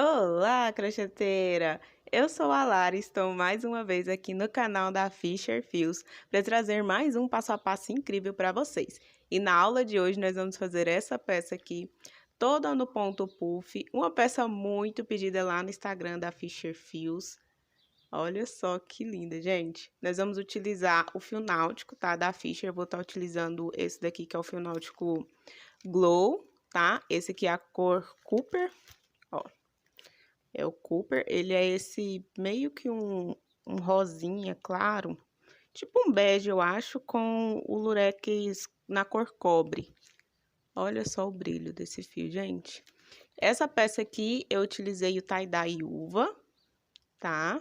Olá, crocheteira! Eu sou a Lara e estou mais uma vez aqui no canal da Fisher Fios para trazer mais um passo a passo incrível para vocês. E na aula de hoje nós vamos fazer essa peça aqui, toda no ponto puff, uma peça muito pedida lá no Instagram da Fisher Fios. Olha só que linda, gente. Nós vamos utilizar o fio náutico, tá? Da Fisher, eu vou estar utilizando esse daqui que é o fio náutico Glow, tá? Esse aqui é a cor Cooper, ó. É o Cooper, ele é esse meio que um rosinha claro, tipo um bege, eu acho, com o lurex na cor cobre. Olha só o brilho desse fio, gente. Essa peça aqui, eu utilizei o tie-dye uva, tá?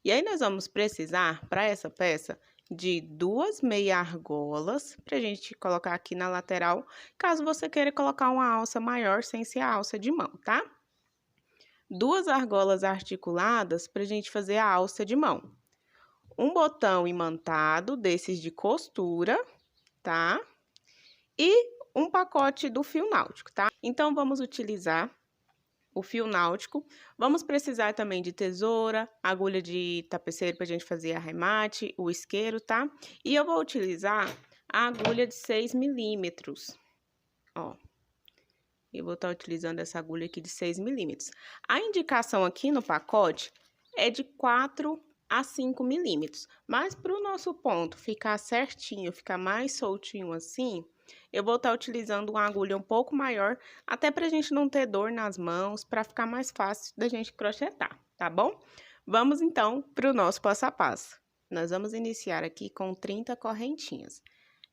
E aí, nós vamos precisar, para essa peça, de 2 meia argolas, pra gente colocar aqui na lateral, caso você queira colocar uma alça maior, sem ser a alça de mão, tá? 2 argolas articuladas para a gente fazer a alça de mão. Um botão imantado, desses de costura, tá? E um pacote do fio náutico, tá? Então, vamos utilizar o fio náutico. Vamos precisar também de tesoura, agulha de tapeceiro para a gente fazer arremate, o isqueiro, tá? E eu vou utilizar a agulha de 6 milímetros, ó. Eu vou estar utilizando essa agulha aqui de 6 milímetros. A indicação aqui no pacote é de 4 a 5 milímetros. Mas para o nosso ponto ficar certinho, ficar mais soltinho assim, eu vou estar utilizando uma agulha um pouco maior, até para a gente não ter dor nas mãos, para ficar mais fácil da gente crochetar, tá bom? Vamos então para o nosso passo a passo. Nós vamos iniciar aqui com 30 correntinhas.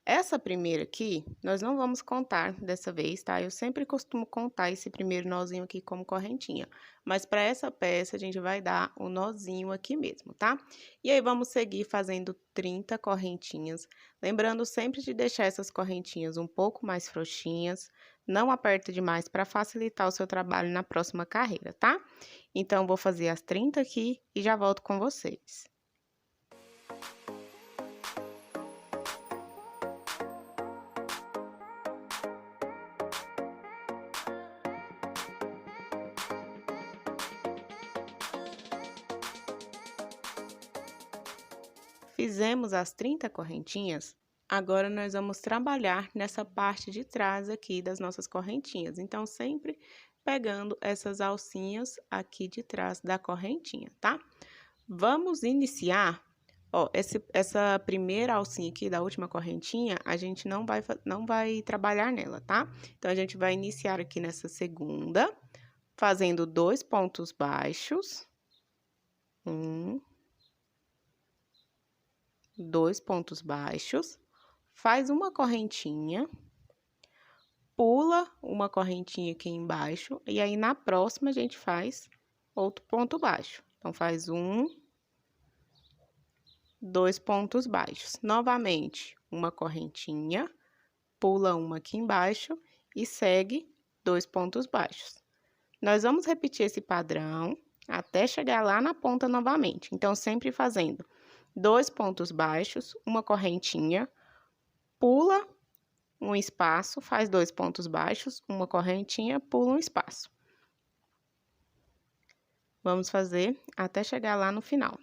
Essa primeira aqui, nós não vamos contar dessa vez, tá? Eu sempre costumo contar esse primeiro nozinho aqui como correntinha. Mas para essa peça, a gente vai dar o nozinho aqui mesmo, tá? E aí, vamos seguir fazendo 30 correntinhas. Lembrando sempre de deixar essas correntinhas um pouco mais frouxinhas. Não aperta demais para facilitar o seu trabalho na próxima carreira, tá? Então, vou fazer as 30 aqui e já volto com vocês. Fizemos as 30 correntinhas, agora nós vamos trabalhar nessa parte de trás aqui das nossas correntinhas. Então, sempre pegando essas alcinhas aqui de trás da correntinha, tá? Vamos iniciar, ó, essa primeira alcinha aqui da última correntinha, a gente não vai trabalhar nela, tá? Então, a gente vai iniciar aqui nessa segunda, fazendo 2 pontos baixos. 2 pontos baixos, faz uma correntinha, pula uma correntinha aqui embaixo, e aí na próxima a gente faz outro ponto baixo. Então, faz 1, 2 pontos baixos. Novamente, uma correntinha, pula uma aqui embaixo e segue 2 pontos baixos. Nós vamos repetir esse padrão até chegar lá na ponta novamente. Então, sempre fazendo 2 pontos baixos, uma correntinha, pula um espaço, faz 2 pontos baixos, uma correntinha, pula um espaço. Vamos fazer até chegar lá no final.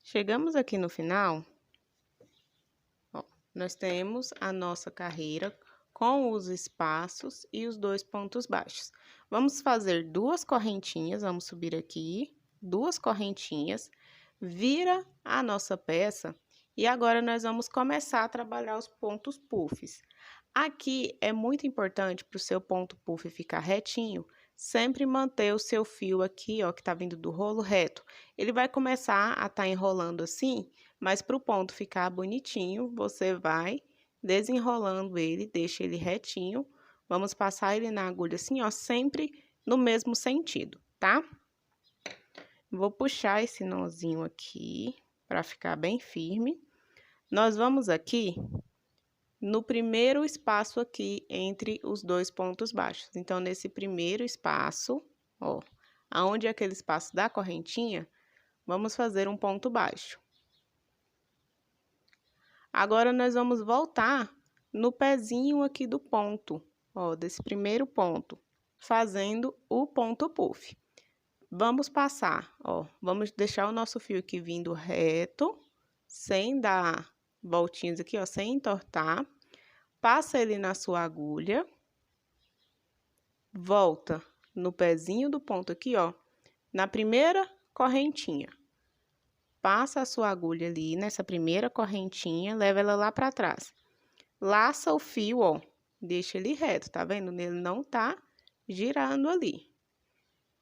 Chegamos aqui no final, ó, nós temos a nossa carreira com os espaços e os 2 pontos baixos. Vamos fazer 2 correntinhas, vamos subir aqui, 2 correntinhas, vira a nossa peça e agora nós vamos começar a trabalhar os pontos puffs. Aqui é muito importante para o seu ponto puff ficar retinho, sempre manter o seu fio aqui, ó, que tá vindo do rolo reto. Ele vai começar a estar enrolando assim, mas para o ponto ficar bonitinho, você vai desenrolando ele, deixa ele retinho. Vamos passar ele na agulha assim, ó, sempre no mesmo sentido, tá? Vou puxar esse nozinho aqui para ficar bem firme. Nós vamos aqui no primeiro espaço aqui entre os 2 pontos baixos. Então, nesse primeiro espaço, ó, aonde é aquele espaço da correntinha, vamos fazer um ponto baixo. Agora, nós vamos voltar no pezinho aqui do ponto, ó, desse primeiro ponto, fazendo o ponto puff. Vamos passar, ó, vamos deixar o nosso fio aqui vindo reto, sem dar voltinhas aqui, ó, sem entortar. Passa ele na sua agulha, volta no pezinho do ponto aqui, ó, na primeira correntinha. Passa a sua agulha ali nessa primeira correntinha, leva ela lá pra trás. Laça o fio, ó, deixa ele reto, tá vendo? Ele não tá girando ali.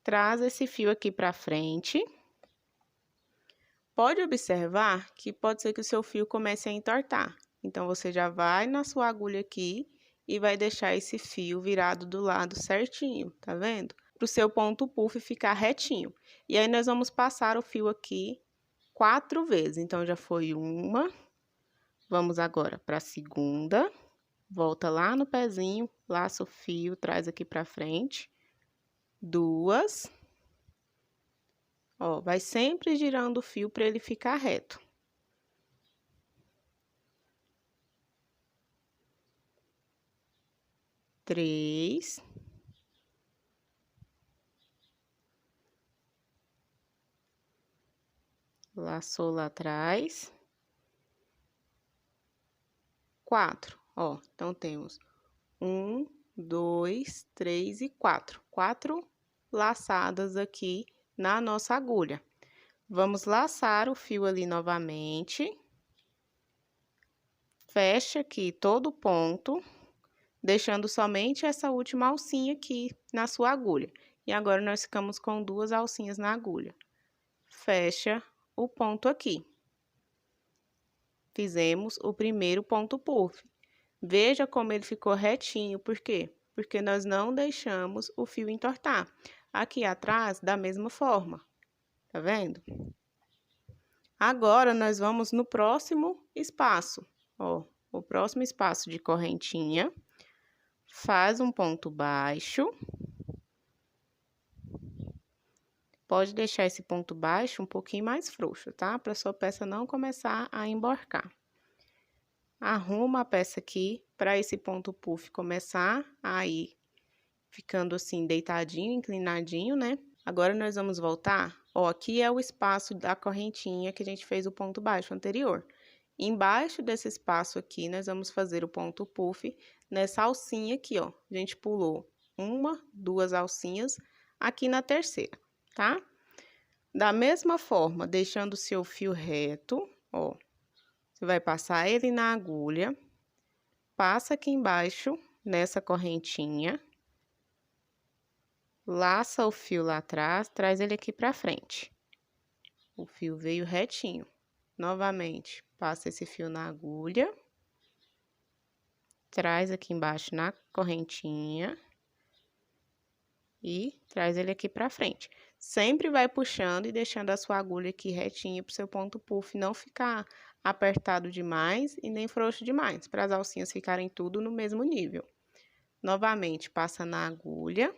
Traz esse fio aqui pra frente. Pode observar que pode ser que o seu fio comece a entortar. Então, você já vai na sua agulha aqui e vai deixar esse fio virado do lado certinho, tá vendo? Para o seu ponto puff ficar retinho. E aí, nós vamos passar o fio aqui 4 vezes. Então, já foi uma. Vamos agora para a segunda. Volta lá no pezinho, laça o fio, traz aqui pra frente. 2. Ó, vai sempre girando o fio para ele ficar reto. 3. Laçou lá atrás. 4. Ó, então temos 1, 2, 3 e 4. 4 laçadas aqui na nossa agulha. Vamos laçar o fio ali novamente. Fecha aqui todo o ponto, deixando somente essa última alcinha aqui na sua agulha. E agora, nós ficamos com 2 alcinhas na agulha. Fecha o ponto aqui. Fizemos o primeiro ponto puff. Veja como ele ficou retinho, por quê? Porque nós não deixamos o fio entortar. Aqui atrás, da mesma forma, tá vendo? Agora, nós vamos no próximo espaço, ó, o próximo espaço de correntinha. Faz um ponto baixo. Pode deixar esse ponto baixo um pouquinho mais frouxo, tá? Para sua peça não começar a emborcar. Arruma a peça aqui para esse ponto puff começar a ir ficando assim, deitadinho, inclinadinho, né? Agora, nós vamos voltar, ó, aqui é o espaço da correntinha que a gente fez o ponto baixo anterior. Embaixo desse espaço aqui, nós vamos fazer o ponto puff nessa alcinha aqui, ó. A gente pulou 1, 2 alcinhas aqui na terceira, tá? Da mesma forma, deixando o seu fio reto, ó, você vai passar ele na agulha, passa aqui embaixo, nessa correntinha, laça o fio lá atrás, traz ele aqui pra frente. O fio veio retinho. Novamente, passa esse fio na agulha, traz aqui embaixo na correntinha e traz ele aqui pra frente. Sempre vai puxando e deixando a sua agulha aqui retinha pro seu ponto puff não ficar apertado demais e nem frouxo demais, para as alcinhas ficarem tudo no mesmo nível. Novamente, passa na agulha,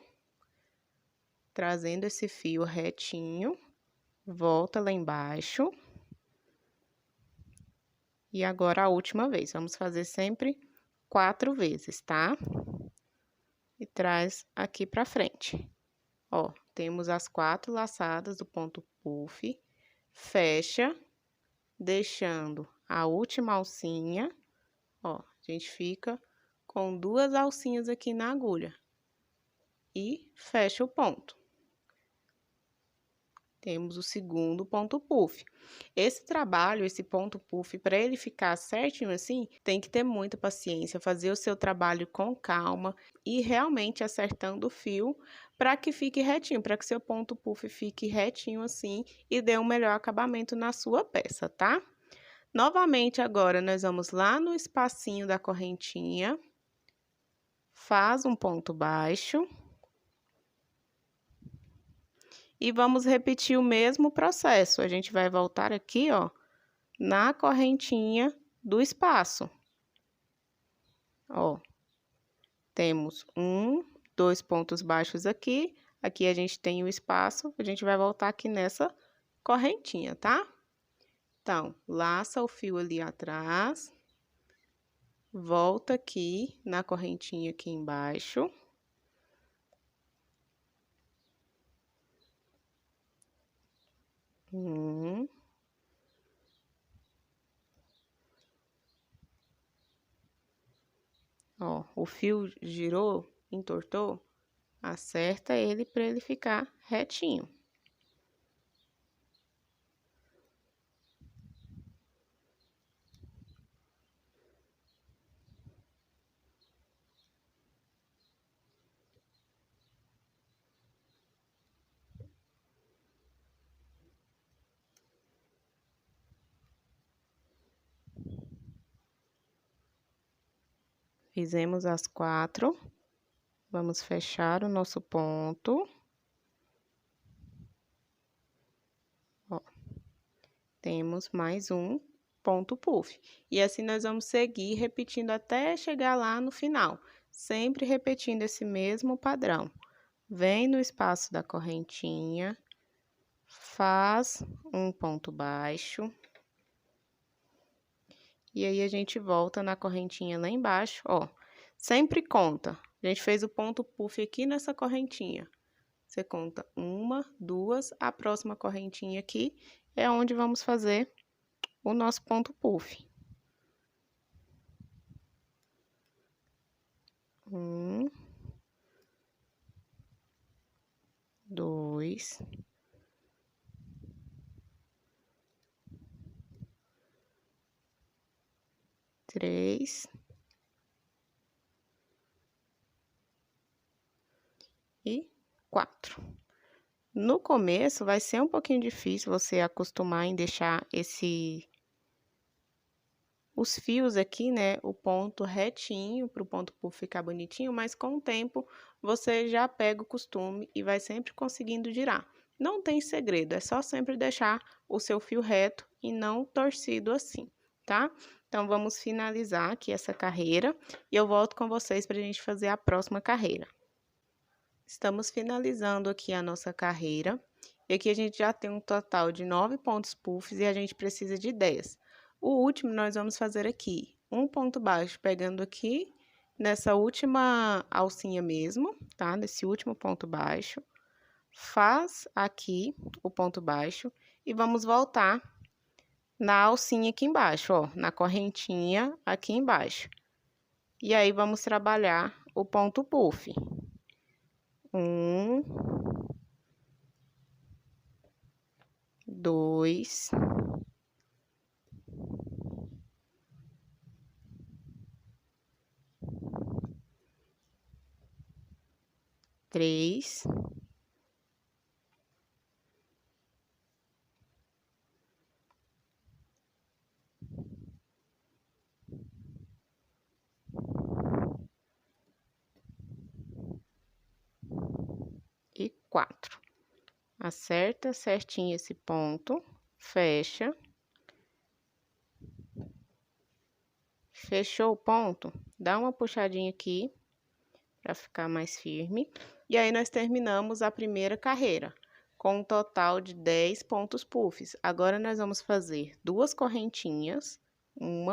trazendo esse fio retinho, volta lá embaixo. E agora a última vez, vamos fazer sempre 4 vezes, tá? E traz aqui pra frente. Ó, temos as 4 laçadas do ponto puff, fecha, deixando a última alcinha, ó, a gente fica com 2 alcinhas aqui na agulha. E fecha o ponto. Temos o segundo ponto puff. Esse trabalho, esse ponto puff, para ele ficar certinho assim, tem que ter muita paciência, fazer o seu trabalho com calma e realmente acertando o fio para que fique retinho, para que seu ponto puff fique retinho assim e dê um melhor acabamento na sua peça, tá? Novamente, agora, nós vamos lá no espacinho da correntinha, faz um ponto baixo. E vamos repetir o mesmo processo. A gente vai voltar aqui, ó, na correntinha do espaço. Ó, temos 1, 2 pontos baixos aqui. Aqui a gente tem o espaço, a gente vai voltar aqui nessa correntinha, tá? Então, laça o fio ali atrás, volta aqui na correntinha aqui embaixo. Ó, o fio girou, entortou, acerta ele para ele ficar retinho. Fizemos as 4. Vamos fechar o nosso ponto. Ó, temos mais um ponto puff. E assim nós vamos seguir repetindo até chegar lá no final. Sempre repetindo esse mesmo padrão. Vem no espaço da correntinha, faz um ponto baixo. E aí, a gente volta na correntinha lá embaixo, ó. Sempre conta. A gente fez o ponto puff aqui nessa correntinha. Você conta 1, 2, a próxima correntinha aqui é onde vamos fazer o nosso ponto puff. 1, 2, 3 e 4. No começo, vai ser um pouquinho difícil você acostumar em deixar os fios aqui, né, o ponto retinho, para o ponto puff ficar bonitinho, mas com o tempo você já pega o costume e vai sempre conseguindo girar. Não tem segredo, é só sempre deixar o seu fio reto e não torcido assim, tá? Então, vamos finalizar aqui essa carreira e eu volto com vocês para a gente fazer a próxima carreira. Estamos finalizando aqui a nossa carreira. E aqui a gente já tem um total de 9 pontos puffs e a gente precisa de 10. O último nós vamos fazer aqui, um ponto baixo, pegando aqui nessa última alcinha mesmo, tá? Nesse último ponto baixo. Faz aqui o ponto baixo e vamos voltar na alcinha aqui embaixo, ó, na correntinha aqui embaixo. E aí, vamos trabalhar o ponto puff. 1, 2, 3, 4. Acerta certinho esse ponto, fecha. Fechou o ponto, dá uma puxadinha aqui para ficar mais firme. E aí, nós terminamos a primeira carreira com um total de 10 pontos puffs. Agora, nós vamos fazer 2 correntinhas, 1,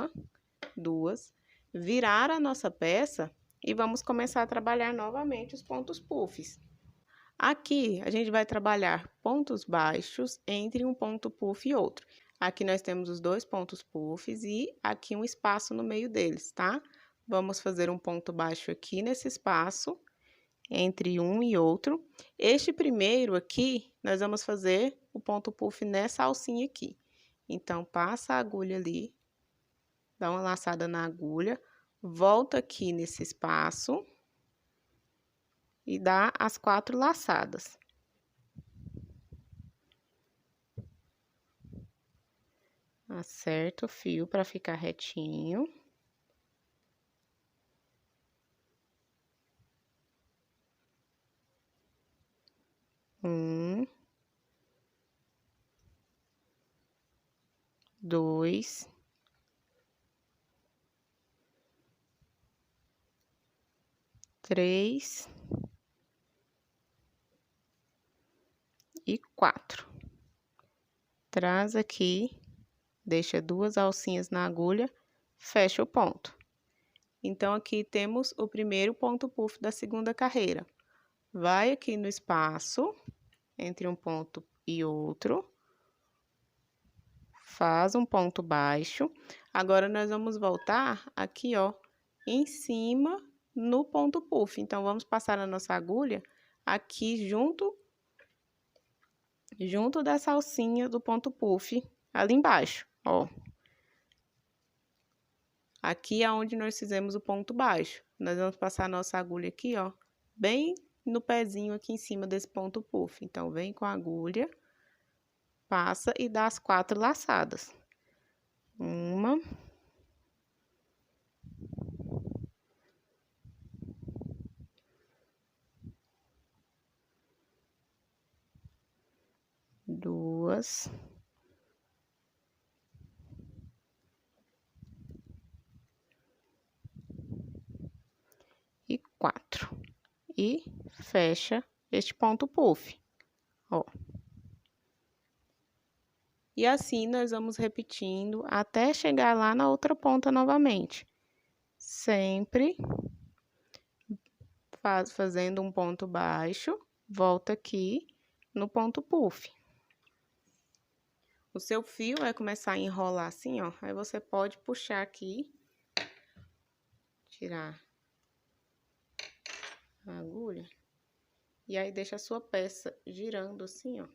2, virar a nossa peça e vamos começar a trabalhar novamente os pontos puffs. Aqui, a gente vai trabalhar pontos baixos entre um ponto puff e outro. Aqui nós temos os 2 pontos puffs e aqui um espaço no meio deles, tá? Vamos fazer um ponto baixo aqui nesse espaço, entre um e outro. Este primeiro aqui, nós vamos fazer o ponto puff nessa alcinha aqui. Então, passa a agulha ali, dá uma laçada na agulha, volta aqui nesse espaço e dá as 4 laçadas. Acerta o fio para ficar retinho. Um, 2, 3 e 4. Traz aqui, deixa 2 alcinhas na agulha, fecha o ponto. Então, aqui temos o primeiro ponto puff da segunda carreira. Vai aqui no espaço, entre um ponto e outro, faz um ponto baixo. Agora, nós vamos voltar aqui, ó, em cima no ponto puff. Então, vamos passar a nossa agulha aqui junto dessa alcinha do ponto puff, ali embaixo, ó. Aqui é onde nós fizemos o ponto baixo. Nós vamos passar a nossa agulha aqui, ó, bem no pezinho aqui em cima desse ponto puff. Então, vem com a agulha, passa e dá as 4 laçadas. 1, 2, e 4. E fecha este ponto puff, ó. E assim nós vamos repetindo até chegar lá na outra ponta novamente. Sempre fazendo um ponto baixo, volta aqui no ponto puff. O seu fio vai começar a enrolar assim, ó. Aí você pode puxar aqui, tirar a agulha, e aí deixa a sua peça girando assim, ó,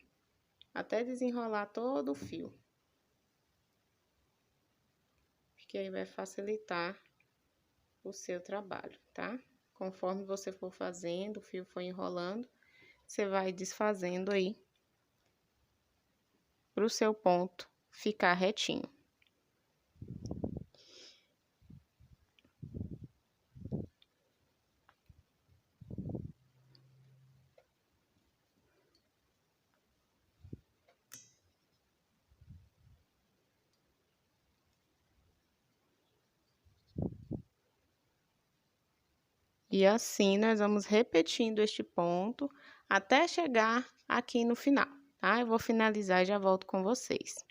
até desenrolar todo o fio. Porque aí vai facilitar o seu trabalho, tá? Conforme você for fazendo, o fio for enrolando, você vai desfazendo aí pro seu ponto ficar retinho. E assim, nós vamos repetindo este ponto até chegar aqui no final, tá? Eu vou finalizar e já volto com vocês.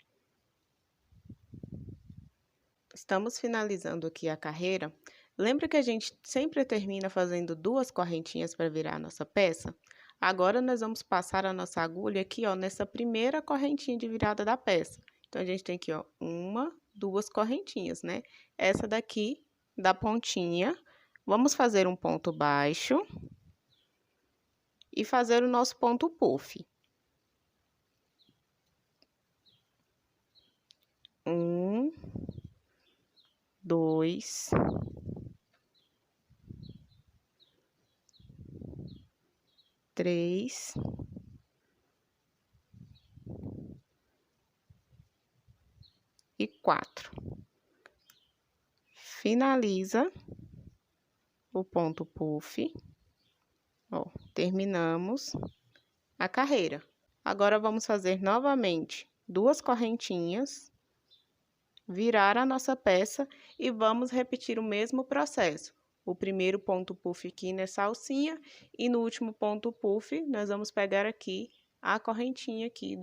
Estamos finalizando aqui a carreira. Lembra que a gente sempre termina fazendo 2 correntinhas para virar a nossa peça? Agora, nós vamos passar a nossa agulha aqui, ó, nessa primeira correntinha de virada da peça. Então, a gente tem aqui, ó, 1, 2 correntinhas, né? Essa daqui, da pontinha, vamos fazer um ponto baixo e fazer o nosso ponto puff. 1, 2, 3, e 4. Finaliza o ponto puff, ó, terminamos a carreira. Agora, vamos fazer novamente 2 correntinhas, virar a nossa peça e vamos repetir o mesmo processo. O primeiro ponto puff aqui nessa alcinha e no último ponto puff, nós vamos pegar aqui a correntinha aqui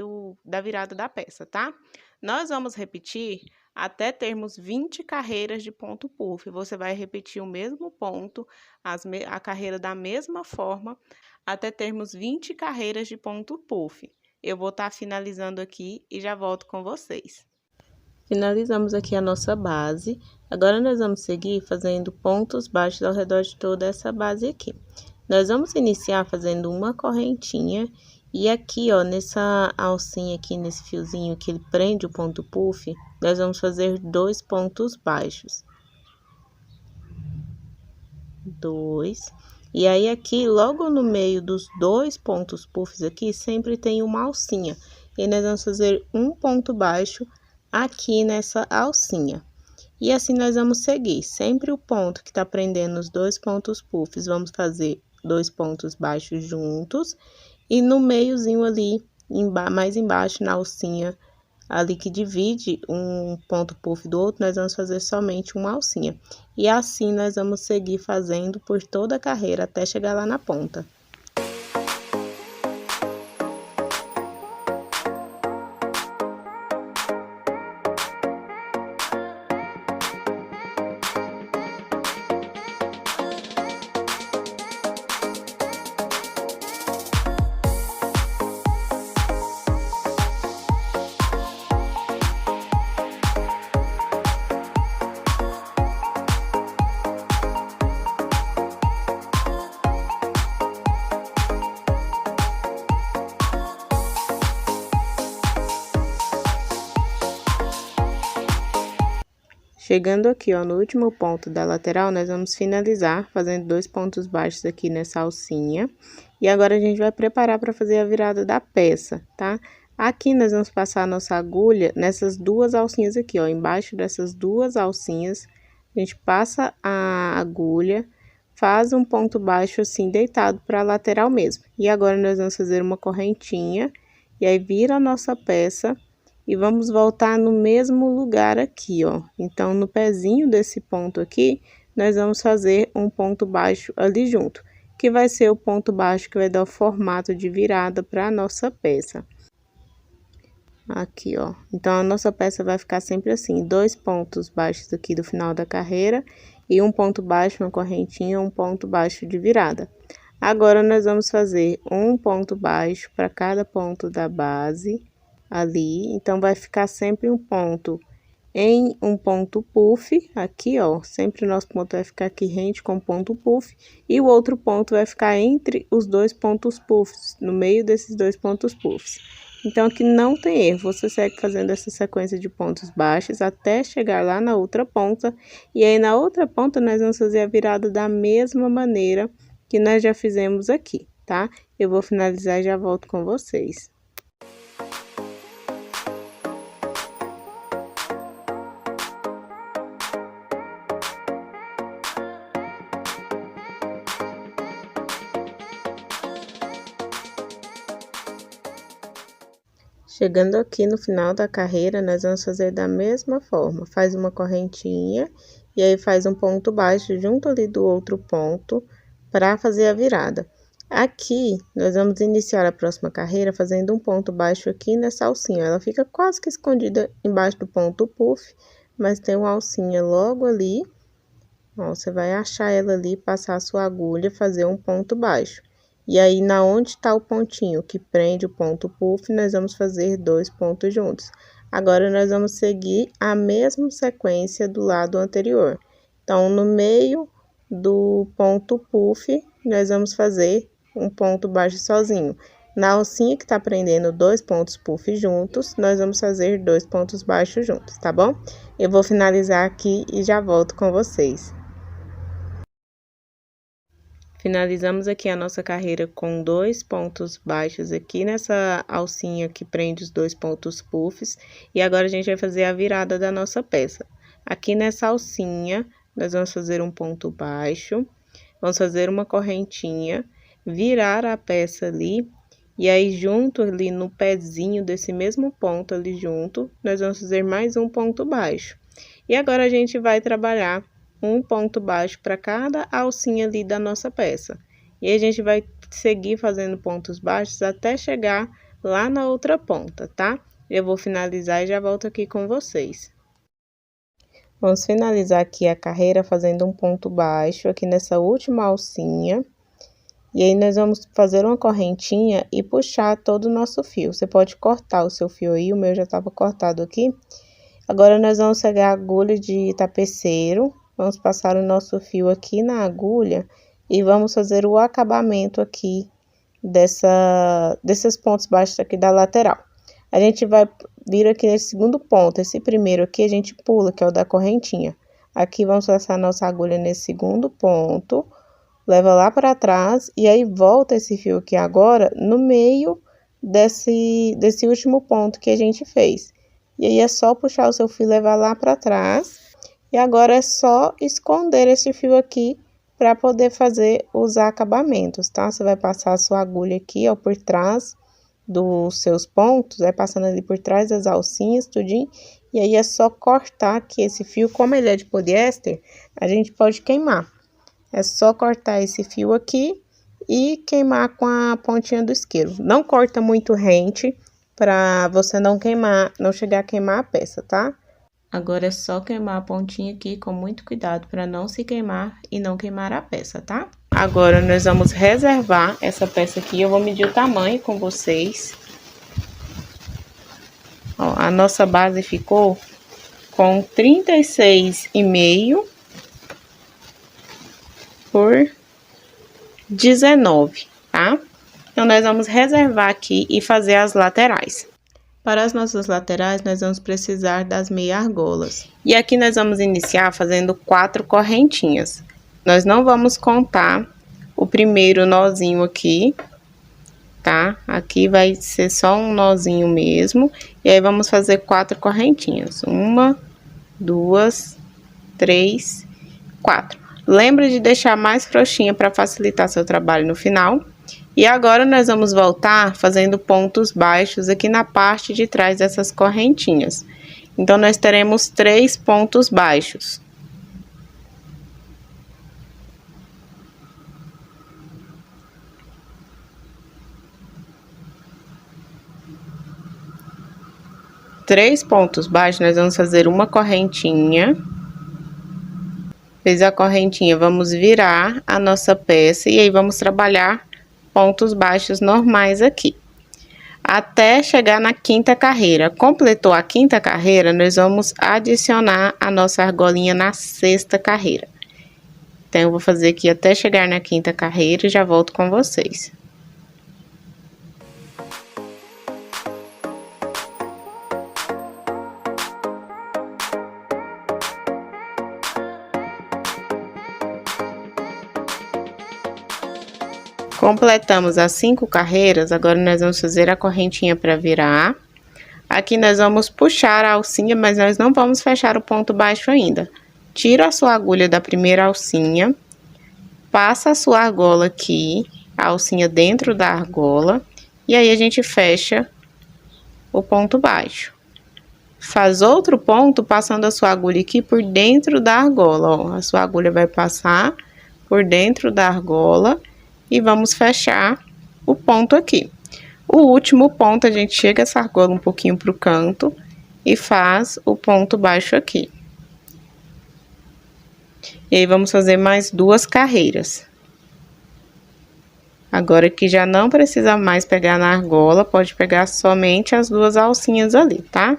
da virada da peça, tá? Nós vamos repetir até termos 20 carreiras de ponto puff. Você vai repetir o mesmo ponto, a carreira da mesma forma, até termos 20 carreiras de ponto puff. Eu vou estar finalizando aqui e já volto com vocês. Finalizamos aqui a nossa base. Agora, nós vamos seguir fazendo pontos baixos ao redor de toda essa base aqui. Nós vamos iniciar fazendo uma correntinha. E aqui, ó, nessa alcinha aqui, nesse fiozinho que ele prende o ponto puff, nós vamos fazer 2 pontos baixos. 2. E aí, aqui, logo no meio dos 2 pontos puffs aqui, sempre tem uma alcinha. E nós vamos fazer um ponto baixo aqui nessa alcinha. E assim nós vamos seguir. Sempre o ponto que tá prendendo os 2 pontos puffs, vamos fazer 2 pontos baixos juntos. E no meiozinho ali, mais embaixo, na alcinha, ali que divide um ponto puff do outro, nós vamos fazer somente uma alcinha. E assim nós vamos seguir fazendo por toda a carreira até chegar lá na ponta. Chegando aqui, ó, no último ponto da lateral, nós vamos finalizar fazendo 2 pontos baixos aqui nessa alcinha. E agora a gente vai preparar para fazer a virada da peça, tá? Aqui nós vamos passar a nossa agulha nessas duas alcinhas aqui, ó, embaixo dessas duas alcinhas. A gente passa a agulha, faz um ponto baixo assim, deitado para a lateral mesmo. E agora nós vamos fazer uma correntinha, e aí vira a nossa peça. E vamos voltar no mesmo lugar aqui, ó. Então, no pezinho desse ponto aqui, nós vamos fazer um ponto baixo ali junto, que vai ser o ponto baixo que vai dar o formato de virada para a nossa peça. Aqui, ó. Então, a nossa peça vai ficar sempre assim, 2 pontos baixos aqui do final da carreira e um ponto baixo, uma correntinha, um ponto baixo de virada. Agora, nós vamos fazer um ponto baixo para cada ponto da base ali, então vai ficar sempre um ponto em um ponto puff, aqui ó, sempre o nosso ponto vai ficar aqui rente com ponto puff, e o outro ponto vai ficar entre os 2 pontos puffs, no meio desses 2 pontos puffs. Então, aqui não tem erro, você segue fazendo essa sequência de pontos baixos até chegar lá na outra ponta, e aí na outra ponta nós vamos fazer a virada da mesma maneira que nós já fizemos aqui, tá? Eu vou finalizar e já volto com vocês. Chegando aqui no final da carreira, nós vamos fazer da mesma forma. Faz uma correntinha e aí faz um ponto baixo junto ali do outro ponto para fazer a virada. Aqui, nós vamos iniciar a próxima carreira fazendo um ponto baixo aqui nessa alcinha. Ela fica quase que escondida embaixo do ponto puff, mas tem uma alcinha logo ali. Ó, você vai achar ela ali, passar a sua agulha, fazer um ponto baixo. E aí, na onde tá o pontinho que prende o ponto puff, nós vamos fazer 2 pontos juntos. Agora, nós vamos seguir a mesma sequência do lado anterior. Então, no meio do ponto puff, nós vamos fazer um ponto baixo sozinho. Na alcinha que tá prendendo 2 pontos puff juntos, nós vamos fazer 2 pontos baixos juntos, tá bom? Eu vou finalizar aqui e já volto com vocês. Finalizamos aqui a nossa carreira com 2 pontos baixos aqui nessa alcinha que prende os 2 pontos puffs. E agora a gente vai fazer a virada da nossa peça. Aqui nessa alcinha, nós vamos fazer um ponto baixo, vamos fazer uma correntinha, virar a peça ali. E aí, junto ali no pezinho desse mesmo ponto ali junto, nós vamos fazer mais um ponto baixo. E agora a gente vai trabalhar um ponto baixo para cada alcinha ali da nossa peça. E a gente vai seguir fazendo pontos baixos até chegar lá na outra ponta, tá? Eu vou finalizar e já volto aqui com vocês. Vamos finalizar aqui a carreira fazendo um ponto baixo aqui nessa última alcinha. E aí, nós vamos fazer uma correntinha e puxar todo o nosso fio. Você pode cortar o seu fio aí, o meu já estava cortado aqui. Agora, nós vamos pegar a agulha de tapeceiro. Vamos passar o nosso fio aqui na agulha e vamos fazer o acabamento aqui desses pontos baixos aqui da lateral. A gente vai vir aqui nesse segundo ponto, esse primeiro aqui a gente pula, que é o da correntinha. Aqui vamos passar a nossa agulha nesse segundo ponto, leva lá para trás e aí volta esse fio aqui agora no meio desse último ponto que a gente fez. E aí é só puxar o seu fio e levar lá para trás. E agora é só esconder esse fio aqui para poder fazer os acabamentos, tá? Você vai passar a sua agulha aqui, ó, por trás dos seus pontos, vai passando ali por trás das alcinhas, tudinho. E aí é só cortar aqui esse fio, como ele é de poliéster, a gente pode queimar. É só cortar esse fio aqui e queimar com a pontinha do isqueiro. Não corta muito rente para você não queimar, não chegar a queimar a peça, tá? Agora é só queimar a pontinha aqui com muito cuidado para não se queimar e não queimar a peça, tá? Agora, nós vamos reservar essa peça aqui. Eu vou medir o tamanho com vocês. Ó, a nossa base ficou com 36,5 por 19, tá? Então, nós vamos reservar aqui e fazer as laterais. Para as nossas laterais, nós vamos precisar das meia argolas. E aqui nós vamos iniciar fazendo 4 correntinhas. Nós não vamos contar o primeiro nozinho aqui, tá? Aqui vai ser só um nozinho mesmo. E aí, vamos fazer 4 correntinhas. 1, 2, 3, 4. Lembra de deixar mais frouxinha para facilitar seu trabalho no final. E agora, nós vamos voltar fazendo pontos baixos aqui na parte de trás dessas correntinhas. Então, nós teremos 3 pontos baixos. Três pontos baixos, nós vamos fazer uma correntinha. Fez a correntinha, vamos virar a nossa peça e aí vamos trabalhar pontos baixos normais aqui, até chegar na 5ª carreira. Completou a 5ª carreira, nós vamos adicionar a nossa argolinha na 6ª carreira. Então, eu vou fazer aqui até chegar na 5ª carreira e já volto com vocês. Completamos as 5 carreiras, agora nós vamos fazer a correntinha para virar. Aqui nós vamos puxar a alcinha, mas nós não vamos fechar o ponto baixo ainda. Tira a sua agulha da primeira alcinha, passa a sua argola aqui, a alcinha dentro da argola, e aí a gente fecha o ponto baixo. Faz outro ponto passando a sua agulha aqui por dentro da argola, ó. A sua agulha vai passar por dentro da argola. E vamos fechar o ponto aqui. O último ponto, a gente chega essa argola um pouquinho pro canto e faz o ponto baixo aqui. E aí, vamos fazer mais 2 carreiras. Agora que já não precisa mais pegar na argola, pode pegar somente as 2 alcinhas ali, tá?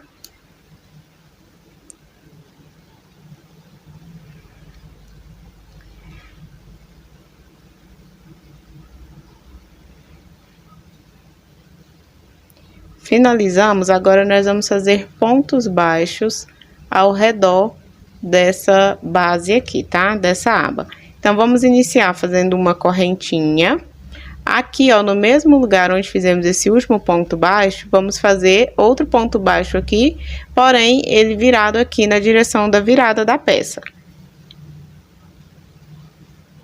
Finalizamos, agora nós vamos fazer pontos baixos ao redor dessa base aqui, tá? Dessa aba. Então, vamos iniciar fazendo uma correntinha. Aqui, ó, no mesmo lugar onde fizemos esse último ponto baixo, vamos fazer outro ponto baixo aqui, porém, ele virado aqui na direção da virada da peça.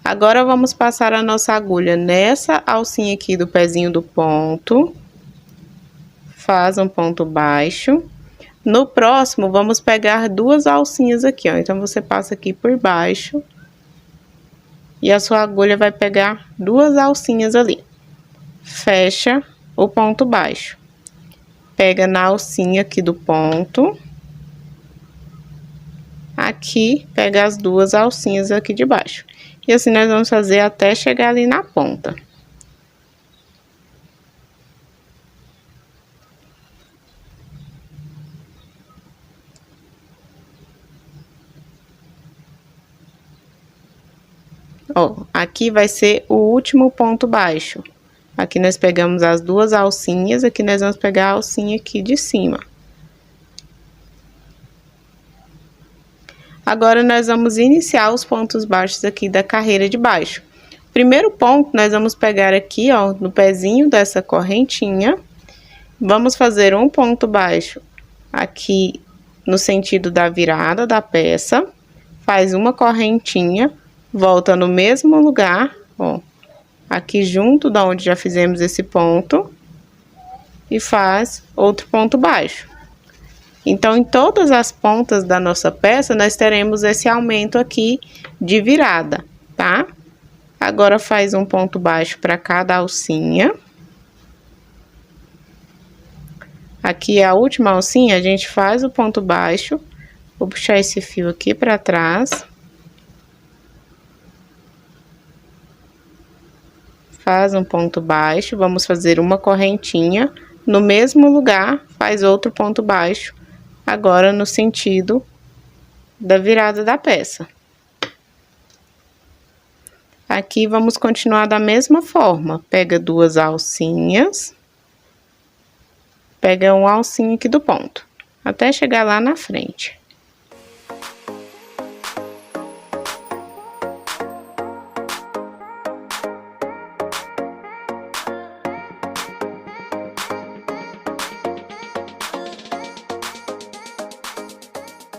Agora, vamos passar a nossa agulha nessa alcinha aqui do pezinho do ponto. Faz um ponto baixo. No próximo, vamos pegar 2 alcinhas aqui, ó. Então, você passa aqui por baixo. E a sua agulha vai pegar 2 alcinhas ali. Fecha o ponto baixo. Pega na alcinha aqui do ponto. Aqui, pega as 2 alcinhas aqui de baixo. E assim, nós vamos fazer até chegar ali na ponta. Ó, aqui vai ser o último ponto baixo. Aqui nós pegamos as 2 alcinhas, aqui nós vamos pegar a alcinha aqui de cima. Agora, nós vamos iniciar os pontos baixos aqui da carreira de baixo. Primeiro ponto, nós vamos pegar aqui, ó, no pezinho dessa correntinha. Vamos fazer um ponto baixo aqui no sentido da virada da peça. Faz uma correntinha. Volta no mesmo lugar, ó, aqui junto da onde já fizemos esse ponto, e faz outro ponto baixo. Então, em todas as pontas da nossa peça, nós teremos esse aumento aqui de virada, tá? Agora, faz um ponto baixo para cada alcinha. Aqui é a última alcinha, a gente faz o ponto baixo. Vou puxar esse fio aqui para trás. Faz um ponto baixo, vamos fazer uma correntinha. No mesmo lugar, faz outro ponto baixo, agora no sentido da virada da peça. Aqui, vamos continuar da mesma forma. Pega 2 alcinhas. pega um alcinho aqui do ponto, até chegar lá na frente.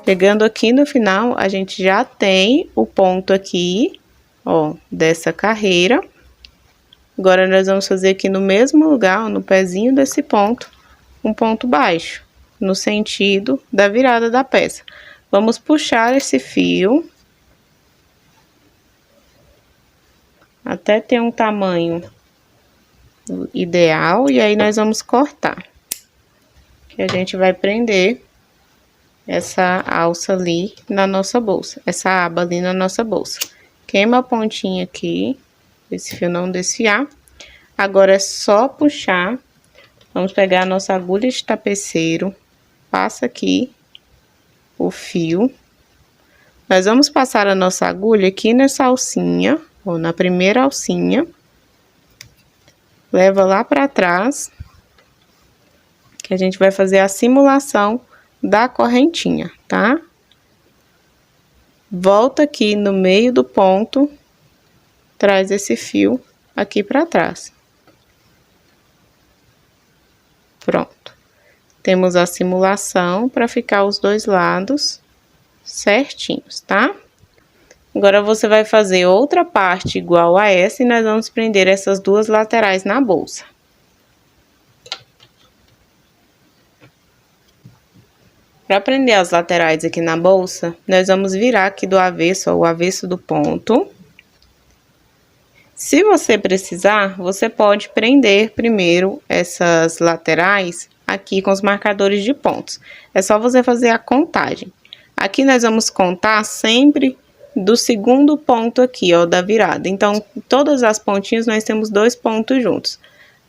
Chegando aqui no final, a gente já tem o ponto aqui, ó, dessa carreira. Agora, nós vamos fazer aqui no mesmo lugar, ó, no pezinho desse ponto, um ponto baixo, no sentido da virada da peça. Vamos puxar esse fio até ter um tamanho ideal, e aí nós vamos cortar. Que a gente vai prender essa alça ali na nossa bolsa, essa aba ali na nossa bolsa. Queima a pontinha aqui, esse fio não desfiar. Agora é só puxar. Vamos pegar a nossa agulha de tapeceiro, passa aqui o fio. Nós vamos passar a nossa agulha aqui nessa alcinha, ou na primeira alcinha. Leva lá pra trás, que a gente vai fazer a simulação da correntinha, tá? Volta aqui no meio do ponto, traz esse fio aqui pra trás. Pronto. Temos a simulação para ficar os dois lados certinhos, tá? Agora, você vai fazer outra parte igual a essa e nós vamos prender essas duas laterais na bolsa. Para prender as laterais aqui na bolsa, nós vamos virar aqui do avesso, ó, o avesso do ponto. Se você precisar, você pode prender primeiro essas laterais aqui com os marcadores de pontos. É só você fazer a contagem. Aqui nós vamos contar sempre do segundo ponto aqui, ó, da virada. Então, todas as pontinhas nós temos 2 pontos juntos.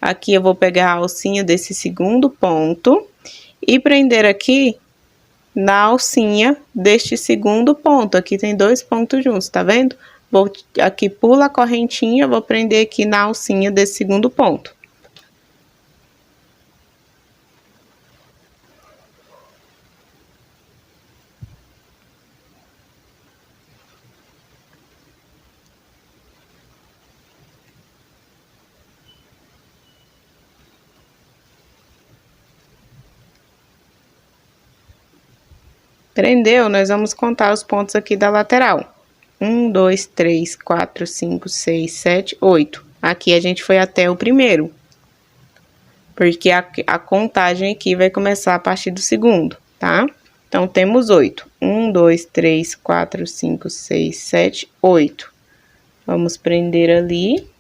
Aqui eu vou pegar a alcinha desse segundo ponto e prender aqui na alcinha deste segundo ponto. Aqui tem 2 pontos juntos, tá vendo? Vou aqui, pula a correntinha, vou prender aqui na alcinha desse segundo ponto. Prendeu, nós vamos contar os pontos aqui da lateral. 1, 2, 3, 4, 5, 6, 7, 8. Aqui a gente foi até o primeiro. Porque a contagem aqui vai começar a partir do segundo, tá? Então, temos 8. 1, 2, 3, 4, 5, 6, 7, 8. Vamos prender ali.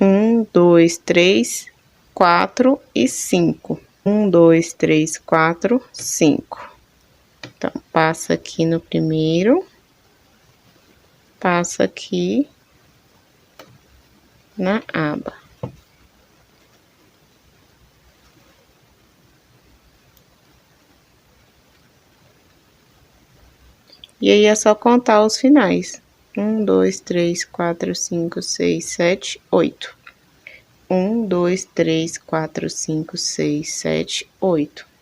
Um, dois, três, 4 e 5. 1, 2, 3, 4, 5. Então, passa aqui no primeiro, passa aqui na aba. E aí, é só contar os finais. 1, 2, 3, 4, 5, 6, 7, 8. 1, 2, 3, 4, 5, 6, 7, 8.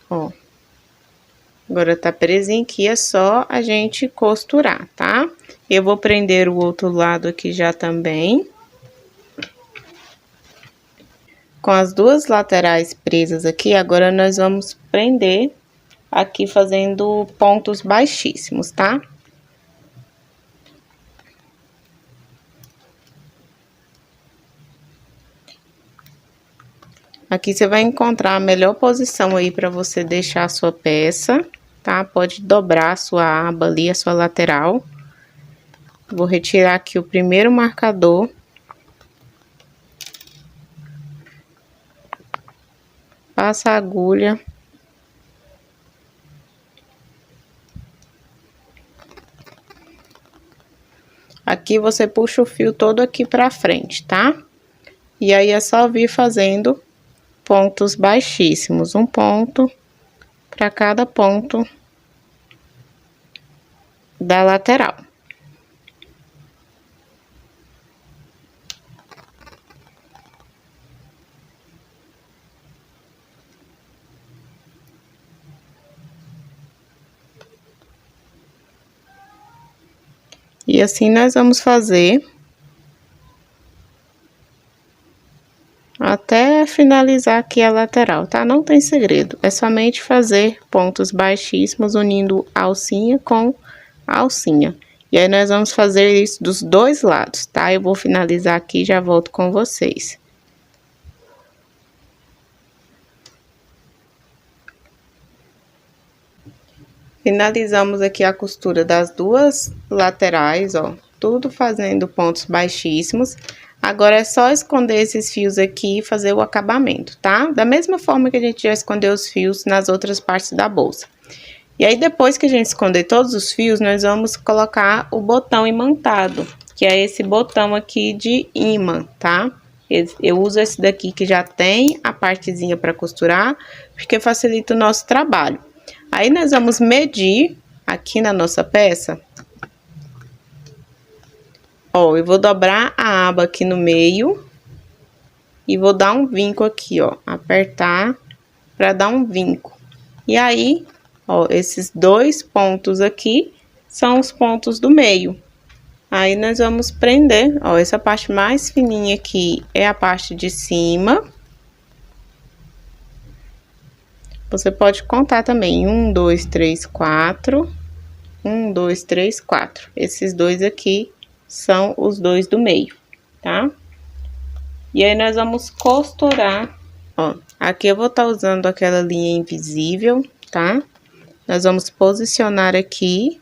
Ó. Agora, tá presinho aqui, é só a gente costurar, tá? Eu vou prender o outro lado aqui já também. Com as duas laterais presas aqui, agora nós vamos prender aqui fazendo pontos baixíssimos, tá? Aqui você vai encontrar a melhor posição aí para você deixar a sua peça. tá? Pode dobrar a sua aba ali, a sua lateral. Vou retirar aqui o primeiro marcador. Passa a agulha. Aqui você puxa o fio todo aqui pra frente, tá? E aí é só vir fazendo pontos baixíssimos, um ponto para cada ponto da lateral. E assim nós vamos fazer até finalizar aqui a lateral, tá? Não tem segredo, é somente fazer pontos baixíssimos unindo alcinha com alcinha. E aí nós vamos fazer isso dos dois lados, tá? Eu vou finalizar aqui e já volto com vocês. Finalizamos aqui a costura das duas laterais, ó, tudo fazendo pontos baixíssimos. Agora é só esconder esses fios aqui e fazer o acabamento, tá? Da mesma forma que a gente já escondeu os fios nas outras partes da bolsa. E aí, depois que a gente esconder todos os fios, nós vamos colocar o botão imantado, que é esse botão aqui de imã, tá? Eu uso esse daqui que já tem a partezinha para costurar, porque facilita o nosso trabalho. Aí, nós vamos medir aqui na nossa peça. Ó, eu vou dobrar a aba aqui no meio e vou dar um vinco aqui, ó, apertar para dar um vinco. E aí, ó, esses dois pontos aqui são os pontos do meio. Aí, nós vamos prender, ó, essa parte mais fininha aqui é a parte de cima. Você pode contar também, 1, 2, 3, 4, 1, 2, 3, 4. Esses dois aqui são os dois do meio, tá? E aí, nós vamos costurar, ó, aqui eu vou estar usando aquela linha invisível, tá? Nós vamos posicionar aqui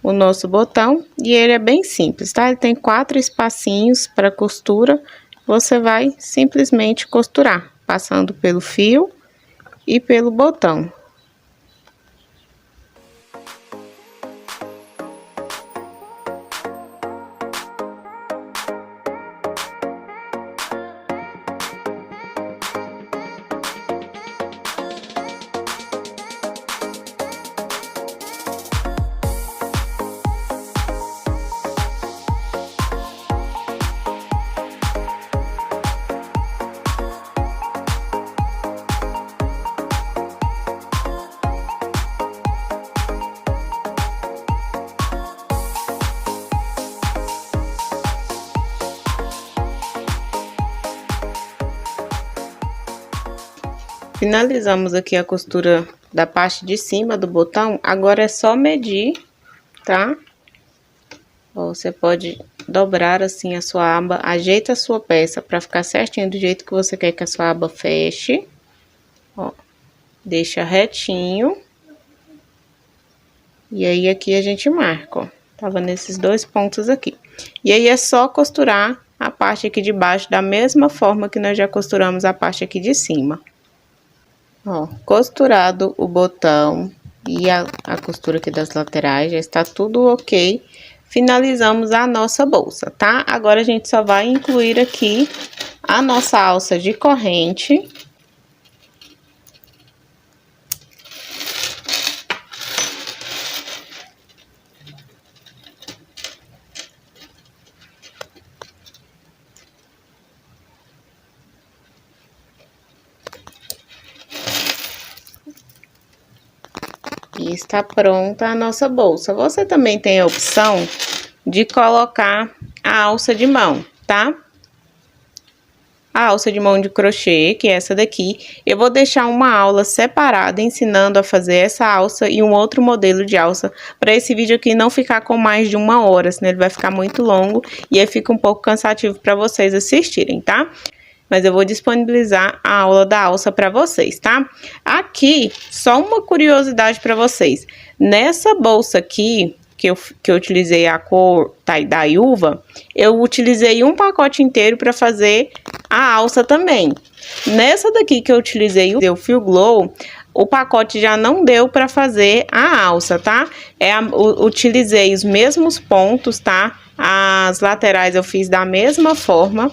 o nosso botão e ele é bem simples, tá? Ele tem 4 espacinhos para costura, você vai simplesmente costurar, passando pelo fio e pelo botão. Finalizamos aqui a costura da parte de cima do botão, agora é só medir, tá? Ó, você pode dobrar assim a sua aba, ajeita a sua peça para ficar certinho do jeito que você quer que a sua aba feche. Ó, deixa retinho. E aí, aqui a gente marca, ó, tava nesses dois pontos aqui. E aí, é só costurar a parte aqui de baixo da mesma forma que nós já costuramos a parte aqui de cima. Ó, costurado o botão e a costura aqui das laterais, já está tudo ok. Finalizamos a nossa bolsa, tá? Agora, a gente só vai incluir aqui a nossa alça de corrente. E está pronta a nossa bolsa. Você também tem a opção de colocar a alça de mão, tá? A alça de mão de crochê, que é essa daqui. Eu vou deixar uma aula separada ensinando a fazer essa alça e um outro modelo de alça, para esse vídeo aqui não ficar com mais de 1 hora, senão ele vai ficar muito longo e aí fica um pouco cansativo para vocês assistirem, tá? mas eu vou disponibilizar a aula da alça para vocês, tá? Aqui, só uma curiosidade para vocês. Nessa bolsa aqui, que eu utilizei a cor tie-dye uva, eu utilizei um pacote inteiro para fazer a alça também. Nessa daqui que eu utilizei o Feel Glow, o pacote já não deu para fazer a alça, tá? Utilizei os mesmos pontos, tá? As laterais eu fiz da mesma forma,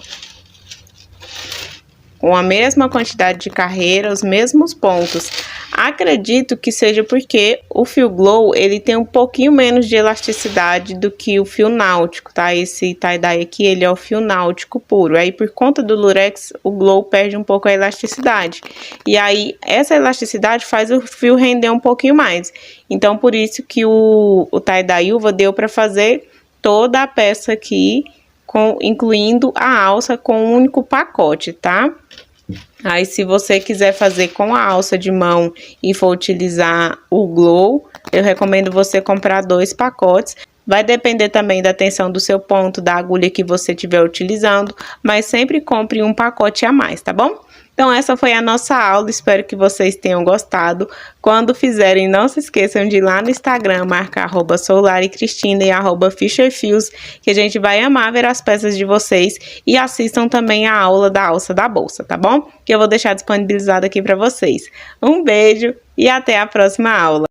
com a mesma quantidade de carreira, os mesmos pontos. Acredito que seja porque o fio glow, ele tem um pouquinho menos de elasticidade do que o fio náutico, tá? Esse tie-dye aqui, ele é o fio náutico puro. Aí, por conta do lurex, o glow perde um pouco a elasticidade. E aí, essa elasticidade faz o fio render um pouquinho mais. Então, por isso que o tie-dye uva deu para fazer toda a peça aqui, incluindo a alça com um único pacote, tá? Aí, se você quiser fazer com a alça de mão e for utilizar o glow, eu recomendo você comprar 2 pacotes. Vai depender também da tensão do seu ponto, da agulha que você estiver utilizando, mas sempre compre um pacote a mais, tá bom? Então, essa foi a nossa aula, espero que vocês tenham gostado. Quando fizerem, não se esqueçam de ir lá no Instagram, marcar @soularicristina e @fisherfields, que a gente vai amar ver as peças de vocês. E assistam também a aula da alça da bolsa, tá bom? Que eu vou deixar disponibilizado aqui para vocês. Um beijo e até a próxima aula!